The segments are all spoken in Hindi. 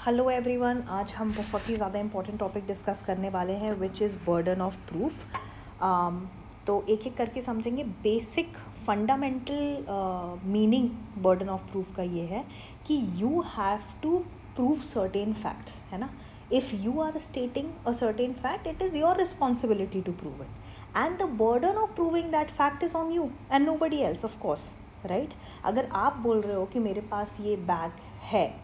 हेलो एवरीवन, आज हम बहुत ही ज़्यादा इंपॉर्टेंट टॉपिक डिस्कस करने वाले हैं which is burden of proof. तो एक एक करके समझेंगे। Basic fundamental meaning burden of proof का ये है कि you have to prove certain facts, है ना। If you are stating a certain fact, it is your responsibility to prove it and the burden of proving that fact is on you and nobody else, of course, right. अगर आप बोल रहे हो कि मेरे पास ये बैग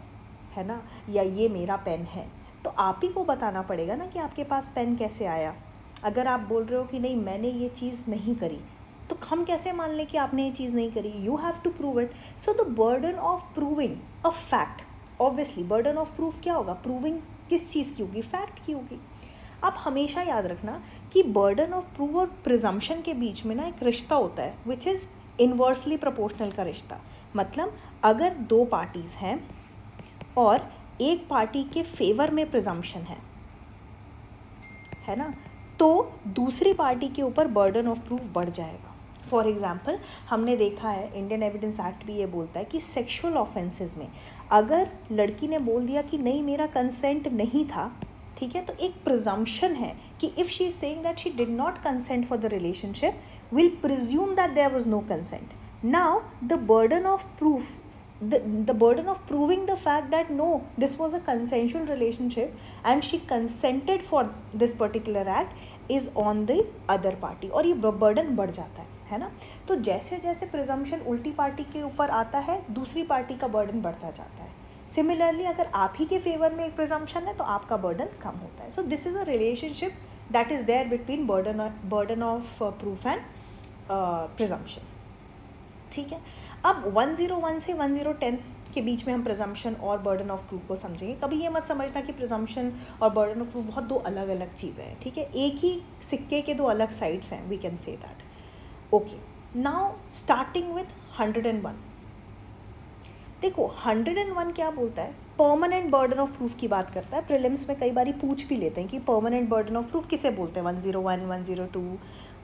है ना, या ये मेरा पेन है, तो आप ही को बताना पड़ेगा ना कि आपके पास पेन कैसे आया। अगर आप बोल रहे हो कि नहीं मैंने ये चीज़ नहीं करी, तो हम कैसे मान लें कि आपने ये चीज़ नहीं करी। You have to prove it. So the burden of proving a fact, obviously burden of proof क्या होगा, प्रूविंग किस चीज़ की होगी, फैक्ट की होगी। आप हमेशा याद रखना कि बर्डन ऑफ प्रूफ और प्रिजम्पशन के बीच में ना एक रिश्ता होता है विच इज़ इन्वर्सली प्रोपोर्शनल का रिश्ता। मतलब अगर दो पार्टीज़ हैं और एक पार्टी के फेवर में प्रिजम्पशन है ना, तो दूसरी पार्टी के ऊपर बर्डन ऑफ प्रूफ बढ़ जाएगा। फॉर एग्जाम्पल, हमने देखा है इंडियन एविडेंस एक्ट भी ये बोलता है कि सेक्सुअल ऑफेंसेस में अगर लड़की ने बोल दिया कि नहीं मेरा कंसेंट नहीं था, ठीक है, तो एक प्रिजम्पशन है कि if she is saying that she did not consent for the relationship, will presume that there was no consent. Now the burden of proof, the burden of proving the fact that no, this was a consensual relationship and she consented for this particular act is on the other party, और ये burden बढ़ जाता है ना। तो जैसे जैसे प्रिजम्पशन उल्टी पार्टी के ऊपर आता है, दूसरी पार्टी का बर्डन बढ़ता जाता है। सिमिलरली अगर आप ही के फेवर में एक प्रिजम्पशन है तो आपका बर्डन कम होता है। So this is a relationship that is there between burden of proof and presumption, ठीक है। अब 101 से 1010 के बीच में हम प्रिजम्पशन और बर्डन ऑफ प्रूफ को समझेंगे। कभी ये मत समझना कि प्रिजम्पशन और बर्डन ऑफ प्रूफ बहुत दो अलग अलग चीज़ें हैं, ठीक है। एक ही सिक्के के दो अलग साइड्स हैं, we can say that. Okay, now starting with 101। देखो 101 क्या बोलता है, परमानेंट बर्डन ऑफ प्रूफ की बात करता है। प्रीलिम्स में कई बार पूछ भी लेते हैं कि परमानेंट बर्डन ऑफ प्रूफ किसे बोलते हैं, 101, 102,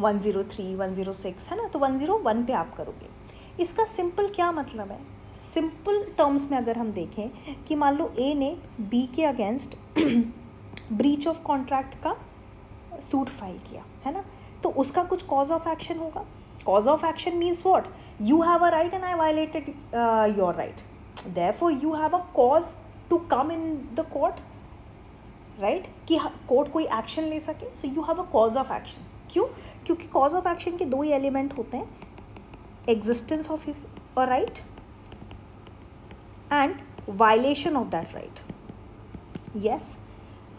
103, 106, है ना। तो 101 पे आप करोगे। इसका सिंपल क्या मतलब है, सिंपल टर्म्स में अगर हम देखें कि मान लो ए ने बी के अगेंस्ट ब्रीच ऑफ कॉन्ट्रैक्ट का सूट फाइल किया, है ना, तो उसका कुछ कॉज ऑफ एक्शन होगा। Cause of action means what, you have a right and I violated your right, therefore you have a cause to come in the court, right, कि कोर्ट कोई एक्शन ले सके। So you have a cause of action. क्यों? क्योंकि कॉज ऑफ एक्शन के दो ही एलिमेंट होते हैं, existence of a right and violation of that right. yes,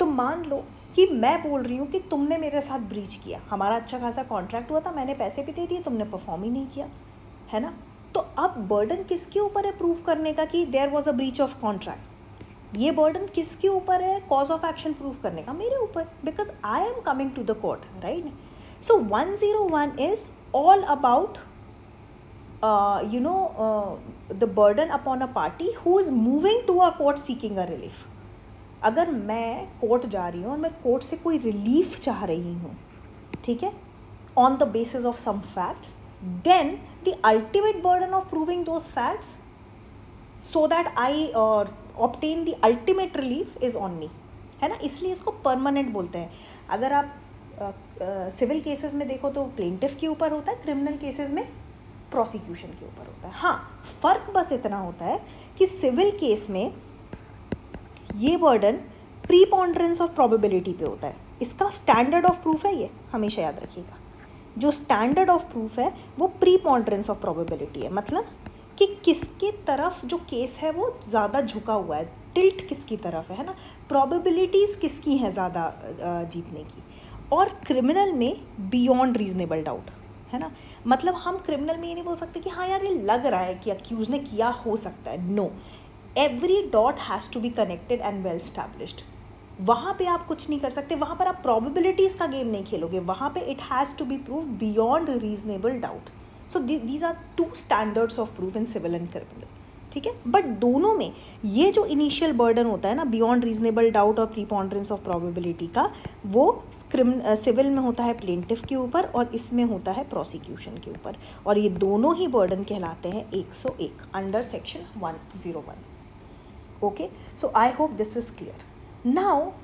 तो मान लो कि मैं बोल रही हूँ कि तुमने मेरे साथ ब्रीच किया, हमारा अच्छा खासा कॉन्ट्रैक्ट हुआ था, मैंने पैसे भी दे दिए, तुमने परफॉर्म ही नहीं किया, है ना। तो अब बर्डन किसके ऊपर है प्रूफ करने का कि there was a breach of contract. ये बर्डन किसके ऊपर है कॉज ऑफ एक्शन प्रूफ करने का, मेरे ऊपर, because I am coming to the court, right. So 101 is all about the burden upon a party who is moving to a court seeking a relief. अगर मैं कोर्ट जा रही हूँ और मैं कोर्ट से कोई रिलीफ चाह रही हूँ, ठीक है, on the basis of some facts, then the ultimate burden of proving those facts so that I obtain the ultimate relief is on me, है ना। इसलिए इसको परमानेंट बोलते हैं। अगर आप सिविल केसेस में देखो तो प्लेंटिफ के ऊपर होता है, क्रिमिनल केसेस में प्रोसिक्यूशन के ऊपर होता है। हाँ, फ़र्क बस इतना होता है कि सिविल केस में ये बर्डन प्रीपोंडरेंस ऑफ प्रोबेबिलिटी पे होता है। इसका स्टैंडर्ड ऑफ प्रूफ है, ये हमेशा याद रखिएगा। जो स्टैंडर्ड ऑफ प्रूफ है वो प्रीपोंडरेंस ऑफ प्रोबेबिलिटी है, मतलब कि किसके तरफ जो केस है वो ज़्यादा झुका हुआ है, टिल्ट किसकी तरफ है ना, प्रोबेबिलिटीज़ किसकी हैं ज़्यादा जीतने की। और क्रिमिनल में बियॉन्ड रीजनेबल डाउट, है ना। मतलब हम क्रिमिनल में ये नहीं बोल सकते कि हाँ यार ये लग रहा है कि अक्यूज ने किया हो सकता है। No, every dot has to be connected and well established. वहाँ पे आप कुछ नहीं कर सकते, वहाँ पर आप प्रोबेबिलिटीज़ का गेम नहीं खेलोगे, वहाँ पे it has to be prove beyond reasonable doubt. So these are two standards of proof in civil and criminal, ठीक है। बट दोनों में ये जो इनिशियल बर्डन होता है ना, बियॉन्ड रीजनेबल डाउट और प्रीपोंडरेंस ऑफ प्रोबेबिलिटी का, वो सिविल में होता है प्लेंटिफ के ऊपर और इसमें होता है प्रोसिक्यूशन के ऊपर। और ये दोनों ही बर्डन कहलाते हैं 101 under section 101। Okay, so I hope this is clear. Now,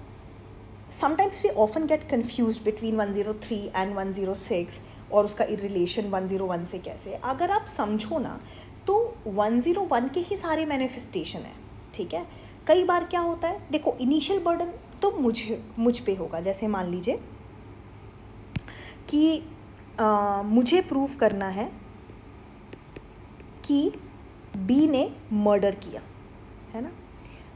sometimes we often get confused between 103 and 106 और उसका रिलेशन 101 से कैसे. अगर आप समझो ना तो 101 के ही सारे मैनिफेस्टेशन है. ठीक है, कई बार क्या होता है, देखो इनिशियल बर्डन तो मुझ पे होगा. जैसे मान लीजिए कि मुझे प्रूव करना है कि बी ने मर्डर किया, है ना.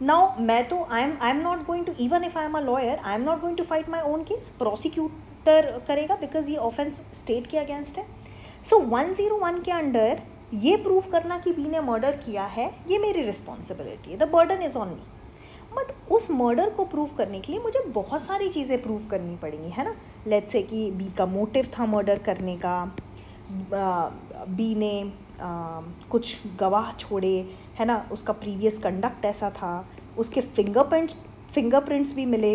नाउ मैं तो I am not going to, even if I am a lawyer, I am not going to fight my own case. Prosecutor करेगा बिकॉज ये ऑफेंस स्टेट के अगेंस्ट है. सो 101 के अंडर ये प्रूव करना कि बी ने मर्डर किया है, ये मेरी रिस्पॉन्सिबिलिटी है. The burden is on me. But उस मर्डर को प्रूव करने के लिए मुझे बहुत सारी चीज़ें प्रूव करनी पड़ेंगी, है ना. लेट्स से कि बी का मोटिव था मर्डर करने का, बी ने कुछ गवाह छोड़े, है ना, उसका प्रीवियस कंडक्ट ऐसा था, उसके फिंगरप्रिंट्स भी मिले,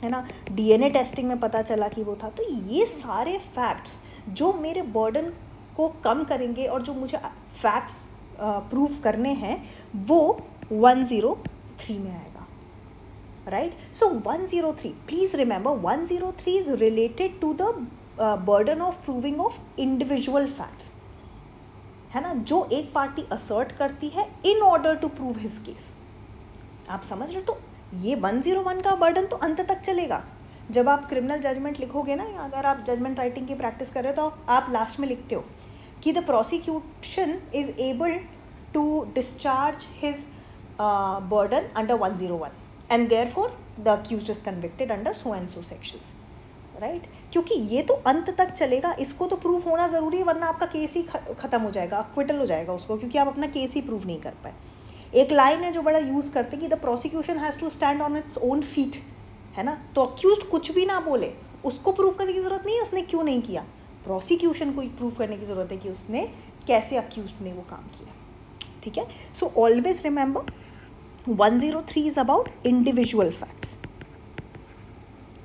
है ना, डीएनए टेस्टिंग में पता चला कि वो था. तो ये सारे फैक्ट्स जो मेरे बर्डन को कम करेंगे और जो मुझे फैक्ट्स प्रूव करने हैं वो 103 में आएगा, right. So 103, please remember 103 is related to the burden of proving of individual facts, है ना, जो एक पार्टी असर्ट करती है in order to prove his case. आप समझ रहे. तो ये 101 का बर्डन तो अंत तक चलेगा. जब आप क्रिमिनल जजमेंट लिखोगे ना, या अगर आप जजमेंट राइटिंग की प्रैक्टिस कर रहे हो तो आप लास्ट में लिखते हो कि the prosecution is able to discharge his burden under 101 and therefore the accused is convicted under so and so sections, right. क्योंकि ये तो अंत तक चलेगा, इसको तो प्रूव होना ज़रूरी है, वरना आपका केस ही ख़त्म हो जाएगा, अक्विटल हो जाएगा उसको, क्योंकि आप अपना केस ही प्रूव नहीं कर पाए. एक लाइन है जो बड़ा यूज़ करते हैं कि the prosecution has to stand on its own feet, है ना. तो अक्यूज्ड कुछ भी ना बोले, उसको प्रूव करने की ज़रूरत नहीं है उसने क्यों नहीं किया. प्रोसिक्यूशन को प्रूव करने की ज़रूरत है कि उसने कैसे अक्यूज्ड ने वो काम किया. ठीक है. So always remember 103 is about individual facts.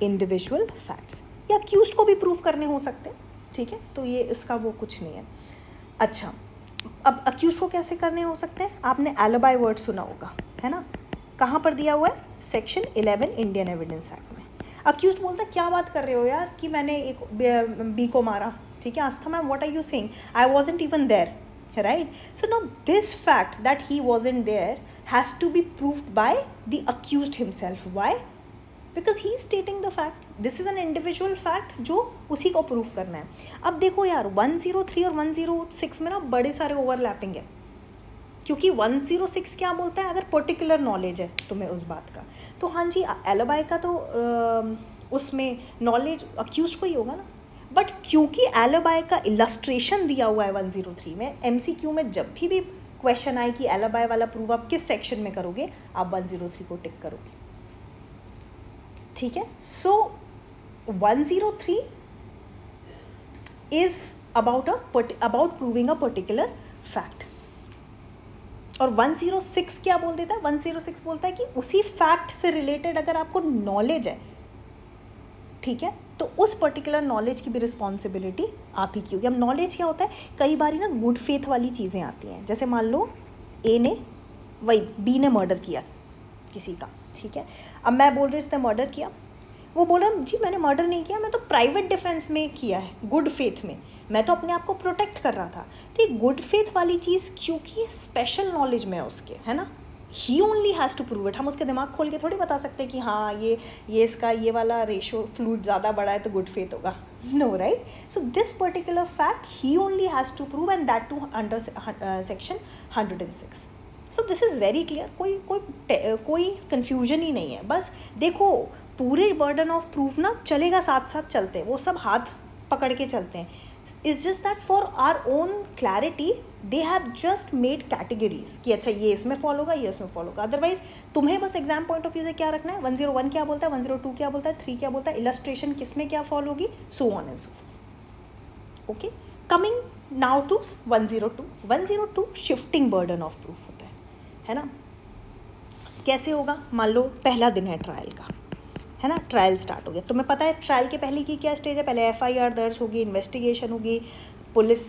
Individual facts या अक्यूज्ड को भी प्रूव करने हो सकते हैं. ठीक है, तो ये इसका वो कुछ नहीं है. अच्छा, अब अक्यूज्ड को कैसे करने हो सकते हैं. आपने एलिबाई वर्ड सुना होगा, है ना. कहाँ पर दिया हुआ है, सेक्शन 11 इंडियन एविडेंस एक्ट में. अक्यूज्ड बोलता है क्या बात कर रहे हो यार कि मैंने एक बी को मारा. ठीक है, Astha ma'am what are you saying, I wasn't even there, right. So now this fact that he wasn't there has to be proved by the accused himself. Why? Because he is stating the fact. This is an individual fact जो उसी को प्रूव करना है. अब देखो यार 103 और 106 में ना बड़े सारे ओवरलैपिंग है, क्योंकि 106 क्या बोलता है, अगर पर्टिकुलर नॉलेज है तुम्हें उस बात का, तो हाँ जी एलिबाई का तो उसमें नॉलेज अक्यूज्ड को ही होगा ना. बट क्योंकि एलिबाई का इलस्ट्रेशन दिया हुआ है 103 में, MCQ में जब भी क्वेश्चन आए कि एलिबाई वाला प्रूव आप किस सेक्शन में करोगे, आप 103 को टिक करोगे. ठीक है. सो 103 is about proving a particular fact. और 106 क्या बोल देता है, 106 बोलता है कि उसी फैक्ट से रिलेटेड अगर आपको नॉलेज है, ठीक है, तो उस पर्टिकुलर नॉलेज की भी रिस्पॉन्सिबिलिटी आप ही की होगी. अब नॉलेज क्या होता है, कई बार ना गुड फेथ वाली चीज़ें आती हैं. जैसे मान लो ए ने बी ने मर्डर किया किसी का. ठीक है, अब मैं बोल रही हूँ इसने मर्डर किया, वो बोल रहा जी मैंने मर्डर नहीं किया, मैं तो प्राइवेट डिफेंस में किया है, गुड फेथ में, मैं तो अपने आप को प्रोटेक्ट कर रहा था. तो ये गुड फेथ वाली चीज़ क्योंकि स्पेशल नॉलेज में है उसके, है ना, he only has to prove it. हम उसके दिमाग खोल के थोड़ी बता सकते हैं कि हाँ ये इसका ये वाला रेशो फ्लूइड ज़्यादा बड़ा है तो गुड फेथ होगा. No, right. So this particular fact ही only has to prove and that to under section 106. So this is very clear. कोई कन्फ्यूजन ही नहीं है. बस देखो पूरे बर्डन ऑफ प्रूफ ना चलेगा, साथ साथ चलते हैं, वो सब हाथ पकड़ के चलते हैं. It's just that for our own clarity they have just made categories कि अच्छा ये इसमें फॉलो होगा, ये इसमें फॉलो होगा. अदरवाइज तुम्हें बस एग्जाम पॉइंट ऑफ व्यू से क्या रखना है, 101 क्या बोलता है, 102 क्या बोलता है, 3 क्या बोलता है, इलस्ट्रेशन किस में क्या फॉलो होगी, so on and so forth. Okay, coming now to 102. 102 shifting burden of proof होता है ना. कैसे होगा, मान लो पहला दिन है ट्रायल का, है ना, ट्रायल स्टार्ट हो गया. तुम्हें पता है ट्रायल के पहले की क्या स्टेज है, पहले FIR दर्ज होगी, इन्वेस्टिगेशन होगी, पुलिस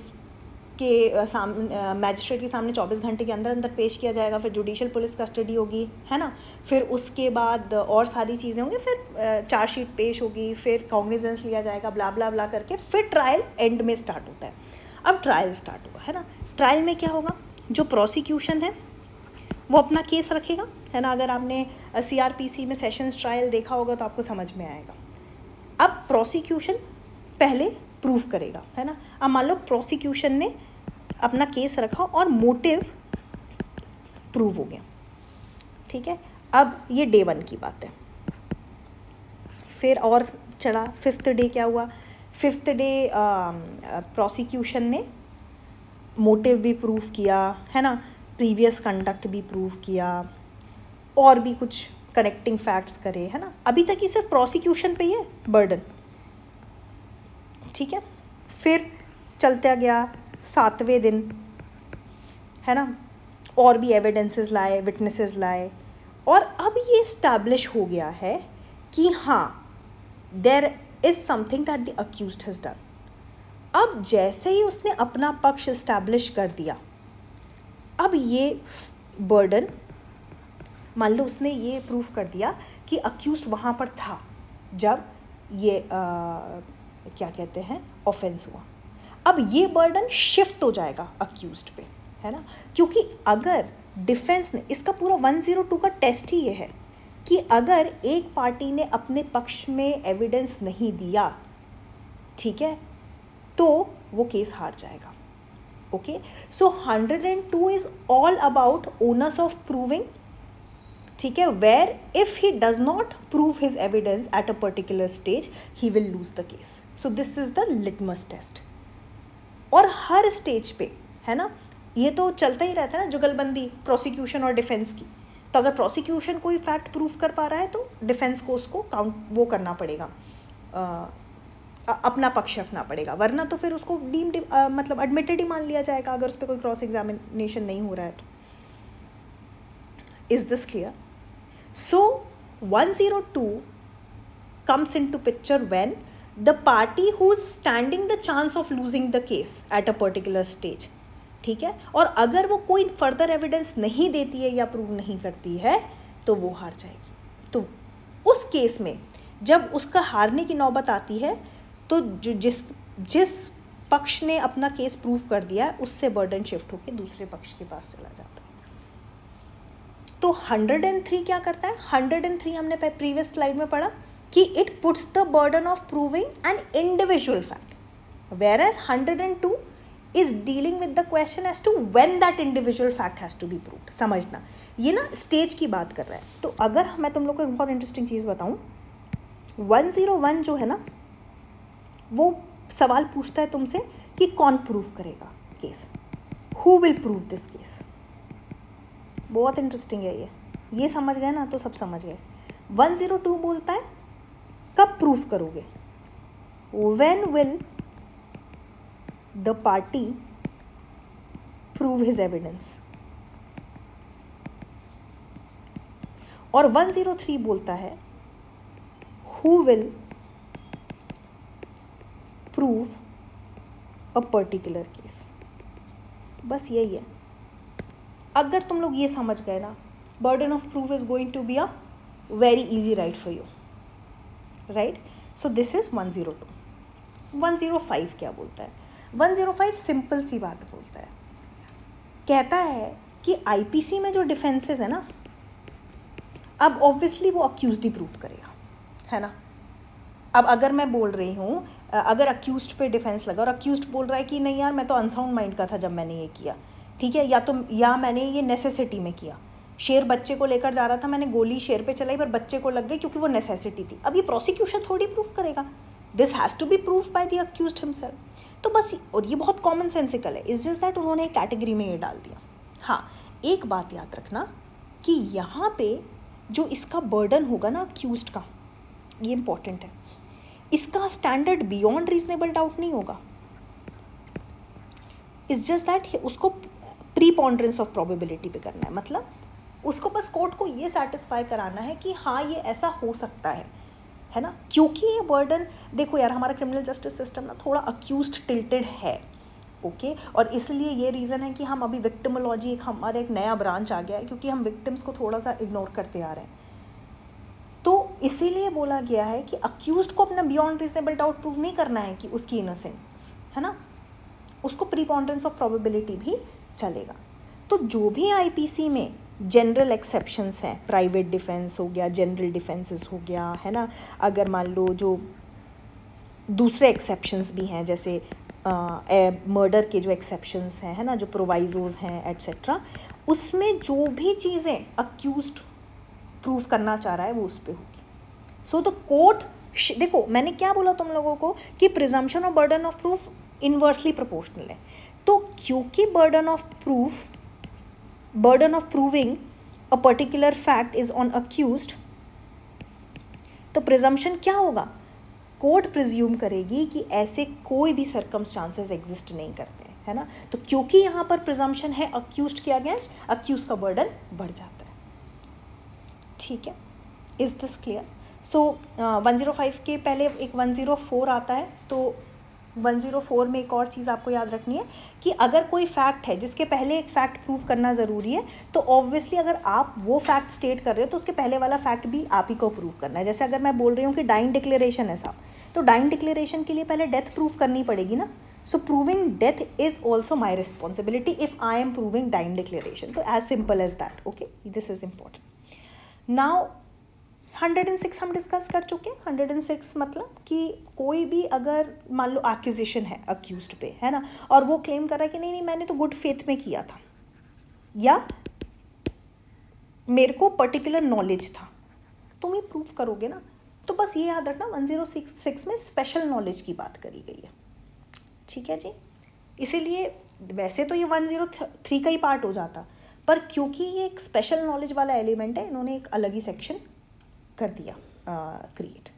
मैजिस्ट्रेट के सामने 24 घंटे के अंदर अंदर पेश किया जाएगा, फिर जुडिशल पुलिस कस्टडी होगी, है ना, फिर उसके बाद और सारी चीज़ें होंगी, फिर चार्जशीट पेश होगी, फिर कॉग्निजेंस लिया जाएगा, ब्ला ब्ला ब्ला करके फिर ट्रायल एंड में स्टार्ट होता है। अब ट्रायल स्टार्ट हुआ, है ना, ट्रायल में क्या होगा, जो प्रोसिक्यूशन है वो अपना केस रखेगा, है ना। अगर आपने CRPC में सेशंस ट्रायल देखा होगा तो आपको समझ में आएगा। अब प्रोसिक्यूशन पहले प्रूव करेगा, है ना। अब मान लो प्रोसिक्यूशन ने अपना केस रखा और मोटिव प्रूव हो गया, ठीक है। अब ये डे 1 की बात है। फिर और चढ़ा, 5th डे क्या हुआ, 5th डे प्रोसिक्यूशन ने मोटिव भी प्रूव किया, है ना, प्रीवियस कंडक्ट भी प्रूव किया, और भी कुछ कनेक्टिंग फैक्ट्स करे, है ना। अभी तक ये सिर्फ प्रोसिक्यूशन पे ही है बर्डन, ठीक है। फिर चलता गया 7वें दिन, है ना, और भी एविडेंसेस लाए, विटनेसेस लाए, और अब ये इस्टेब्लिश हो गया है कि हाँ there is something that the accused has done. अब जैसे ही उसने अपना पक्ष इस्टेब्लिश कर दिया, अब ये बर्डन, मान लो उसने ये प्रूफ कर दिया कि अक्यूज्ड वहाँ पर था जब ये क्या कहते हैं ऑफेंस हुआ। अब ये बर्डन शिफ्ट हो जाएगा अक्यूज्ड पे, है ना, क्योंकि अगर डिफेंस ने, इसका पूरा 102 का टेस्ट ही ये है कि अगर एक पार्टी ने अपने पक्ष में एविडेंस नहीं दिया, ठीक है, तो वो केस हार जाएगा। Okay, so 102 is all about onus of proving, ठीक है, where if he does not prove his evidence at a particular stage he will lose the case. So this is the litmus test. और हर स्टेज पे, है ना, ये तो चलता ही रहता है ना, जुगलबंदी प्रोसिक्यूशन और डिफेंस की। तो अगर प्रोसिक्यूशन कोई फैक्ट प्रूव कर पा रहा है तो डिफेंस को उसको काउंट वो करना पड़ेगा, अपना पक्ष रखना पड़ेगा, वरना तो फिर उसको मतलब एडमिटेड ही मान लिया जाएगा अगर उस पर कोई क्रॉस एग्जामिनेशन नहीं हो रहा है तो। Is this clear? So 102 comes into picture when the party who is standing the chance of losing the case at a particular stage, ठीक है, और अगर वो कोई फर्दर एविडेंस नहीं देती है या प्रूव नहीं करती है तो वो हार जाएगी। तो उस केस में जब उसका हारने की नौबत आती है तो जो जिस पक्ष ने अपना केस प्रूव कर दिया है उससे बर्डन शिफ्ट होकर दूसरे पक्ष के पास चला जाता है। तो 103 क्या करता है? 103 हमने प्रीवियस स्लाइड में पढ़ा कि it puts the burden of proving N individual fact, whereas 102 is dealing with the question as to when that individual fact has to be proved। समझना, ये ना स्टेज की बात कर रहा है। तो अगर मैं तुम लोग को एक बहुत इंटरेस्टिंग चीज़ बताऊं, 101 जो है ना, वो सवाल पूछता है तुमसे कि कौन प्रूव करेगा case, who will prove this case. बहुत इंटरेस्टिंग है ये समझ गए ना तो सब समझ गए। 102 बोलता है कब प्रूव करोगे, when will the party prove his evidence. और 103 बोलता है who will prove a particular case. बस यही है। अगर तुम लोग ये समझ गए ना, burden of proof is going to be a very easy right for you, right. So this is 102। 105 क्या बोलता है? 105 सिंपल सी बात बोलता है, कहता है कि आईपीसी में जो डिफेंसेस है ना, अब ऑब्वियसली वो अक्यूज्ड ही प्रूव करेगा, है ना। अब अगर मैं बोल रही हूँ, अगर अक्यूज्ड पे डिफेंस लगा और अक्यूज्ड बोल रहा है कि नहीं यार मैं तो अनसाउंड माइंड का था जब मैंने ये किया, ठीक है, या मैंने ये नेसेसिटी में किया, शेर बच्चे को लेकर जा रहा था, मैंने गोली शेर पे चलाई पर बच्चे को लग गई क्योंकि वो नेसेसिटी थी। अब ये प्रोसिक्यूशन थोड़ी प्रूफ करेगा, this has to be proof by the accused himself. तो बस, और ये बहुत कॉमन सेंसिकल है, इट्स जस्ट दैट उन्होंने एक कैटेगरी में ये डाल दिया। हाँ, एक बात याद रखना कि यहाँ पे जो इसका बर्डन होगा ना अक्यूज्ड का, ये इंपॉर्टेंट है, इसका स्टैंडर्ड बियॉन्ड रीजनेबल डाउट नहीं होगा। इट्स जस्ट दैट उसको प्रीपॉन्डरेंस ऑफ प्रोबेबिलिटी पे करना है, मतलब उसको बस कोर्ट को ये सेटिस्फाई कराना है कि हाँ ये ऐसा हो सकता है ना। क्योंकि ये बर्डन, देखो यार, हमारा क्रिमिनल जस्टिस सिस्टम ना थोड़ा अक्यूज्ड टिल्टेड है, ओके और इसलिए ये रीज़न है कि हम अभी विक्टिमोलॉजी एक हमारा एक नया ब्रांच आ गया है, क्योंकि हम विक्टिम्स को थोड़ा सा इग्नोर करते आ रहे हैं। तो इसीलिए बोला गया है कि अक्यूज्ड को अपना बियॉन्ड रीजनेबल डाउट प्रूव नहीं करना है कि उसकी इनोसेंस है ना, उसको प्रीपोंडेंस ऑफ प्रोबेबिलिटी भी चलेगा। तो जो भी आईपीसी में जनरल एक्सेप्शंस हैं, प्राइवेट डिफेंस हो गया, जनरल डिफेंसेस हो गया, है ना, अगर मान लो जो दूसरे एक्सेप्शंस भी हैं जैसे मर्डर के जो एक्सेप्शंस हैं, है ना, जो प्रोवाइजोज हैं एट्सेट्रा, उसमें जो भी चीज़ें अक्यूज्ड प्रूव करना चाह रहा है वो उस पर होगी। सो द कोर्ट, देखो मैंने क्या बोला तुम लोगों को कि presumption of burden of proof inversely proportional है। तो क्योंकि burden of proving a particular fact is on accused, तो प्रिजम्पशन क्या होगा, कोर्ट प्रिज्यूम करेगी कि ऐसे कोई भी सर्कमस्टांसेस एग्जिस्ट नहीं करते, है ना। तो क्योंकि यहाँ पर प्रिजम्पशन है अक्यूज्ड के अगेंस्ट, अक्यूज का बर्डन बढ़ जाता है। ठीक है, इज दिस क्लियर? सो 105 के पहले एक 104 आता है। तो 104 में एक और चीज़ आपको याद रखनी है कि अगर कोई फैक्ट है जिसके पहले एक फैक्ट प्रूव करना ज़रूरी है, तो ऑब्वियसली अगर आप वो फैक्ट स्टेट कर रहे हो तो उसके पहले वाला फैक्ट भी आप ही को प्रूव करना है। जैसे अगर मैं बोल रही हूँ कि डाइंग डिक्लेरेशन है साहब, तो डाइंग डिक्लेरेशन के लिए पहले डेथ प्रूव करनी पड़ेगी ना। So proving death is also my responsibility if I am proving dying declaration. तो as simple as that, okay, this is important. Now 106 हम डिस्कस कर चुके हैं। 106 मतलब कि कोई भी अगर मान लो एक्यूजिशन है अक्यूज्ड पे, है ना, और वो क्लेम कर रहा है कि नहीं मैंने तो गुड फेथ में किया था या मेरे को पर्टिकुलर नॉलेज था, तुम ही प्रूव करोगे ना। तो बस ये याद रखना 106 में स्पेशल नॉलेज की बात करी गई है। ठीक है जी, इसीलिए वैसे तो ये 103 का ही पार्ट हो जाता, पर क्योंकि ये एक स्पेशल नॉलेज वाला एलिमेंट है, इन्होंने एक अलग ही सेक्शन कर दिया create.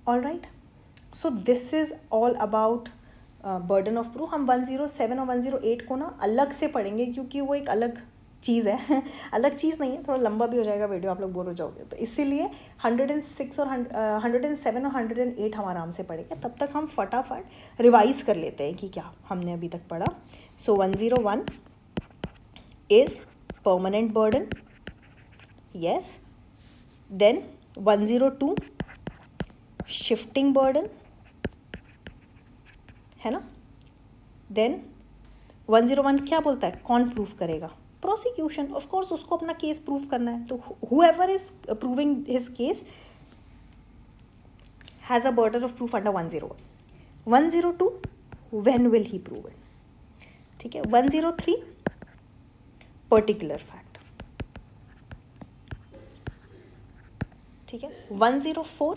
All right, so this is all about burden of proof. हम 107 और 108 को ना अलग से पढ़ेंगे क्योंकि वो एक अलग चीज़ है अलग चीज़ नहीं है, थोड़ा लंबा भी हो जाएगा वीडियो, आप लोग बोर हो जाओगे। तो इसीलिए 106 और 107 और 108 हम आराम से पढ़ेंगे। तब तक हम फटाफट रिवाइज कर लेते हैं कि क्या हमने अभी तक पढ़ा। सो 101 is permanent burden, yes. Then 102 shifting burden, है ना। देन 101 क्या बोलता है, कौन प्रूव करेगा, प्रोसिक्यूशन। ऑफ कोर्स उसको अपना केस प्रूव करना है, तो whoever is proving his case has a burden of proof under 101. 102 when will he prove it, ठीक है। 103 पर्टिकुलर फैक्ट, ठीक है। 104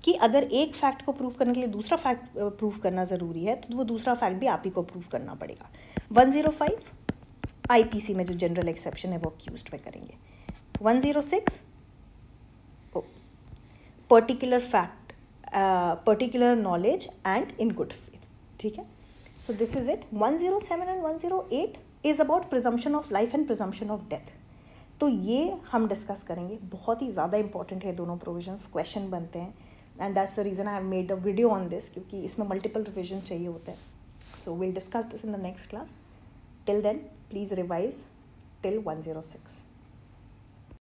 कि अगर एक फैक्ट को प्रूव करने के लिए दूसरा फैक्ट प्रूव करना ज़रूरी है तो वो दूसरा फैक्ट भी आप ही को प्रूव करना पड़ेगा। 105 आईपीसी में जो जनरल एक्सेप्शन है वो अक्यूज्ड में करेंगे। 106 particular fact, particular knowledge and in good faith, ठीक है। So this is it. 107 and 108 is about presumption of life and presumption of death. तो ये हम डिस्कस करेंगे, बहुत ही ज़्यादा इंपॉर्टेंट है दोनों प्रोविजंस, क्वेश्चन बनते हैं and that's the reason I have made a video on this, क्योंकि इसमें मल्टीपल रिविजन चाहिए होते हैं। So will discuss this in the next class. Till then please revise till 106।